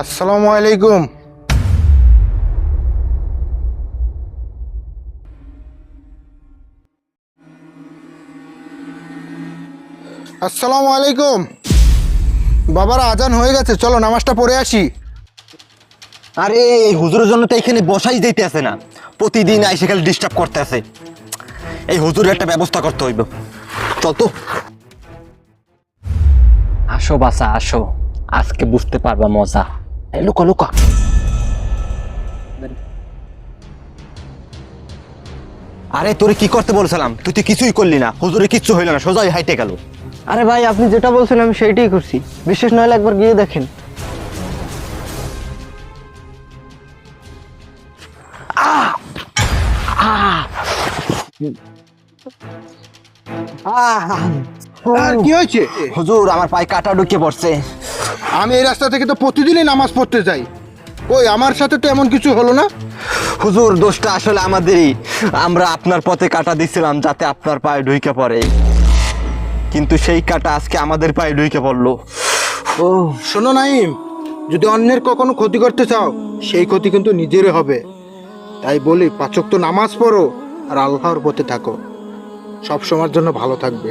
আসসালামু আলাইকুম। আসসালামু আলাইকুম। বাবারা আজান হয়ে গেছে, চলো নামাজটা পড়ে আসি। আরে এই হুজুরের জন্য তো এখানে বসাই যাইতে আছে না, প্রতিদিন আইসে খালি ডিস্টার্ব করতে আছে। এই হুজুরের একটা ব্যবস্থা করতে হইব। চল তো। আসো বাসা আসো, আজকে বুঝতে পারবা মজা। এই লুকা লুকা। আরে তোরে কি করতে বলছিলাম, তুই তো কিছুই করলি না, হুজুরে কিচ্ছু হইল না, সোজাই হাইটে গেল। আরে ভাই, আপনি যেটা বলছেন আমি সেইটাই করছি। বিশ্বাস না হলে একবার গিয়ে দেখেন। কি হয়েছে? হুজুর আমার পায়ে কাটা ঢুকে পড়ছে। আমি এই রাস্তা থেকে তো প্রতিদিনই নামাজ পড়তে যাই, কই আমার সাথে তো এমন কিছু হলো না। হুজুর দোষটা আসলে আমাদেরই, আমরা আপনার পথে কাটা দিছিলাম যাতে আপনার পায়ে ঢুকে পড়ে, কিন্তু সেই কাটা আজকে আমাদের পায়ে ঢুকে পড়লো। ও শোনো নাইম, যদি অন্যের কখনো ক্ষতি করতে চাও সেই ক্ষতি কিন্তু নিজেরই হবে। তাই বলি 5 ওয়াক্ত নামাজ পড়ো আর আল্লাহর পথে থাকো, সব সময়ের জন্য ভালো থাকবে।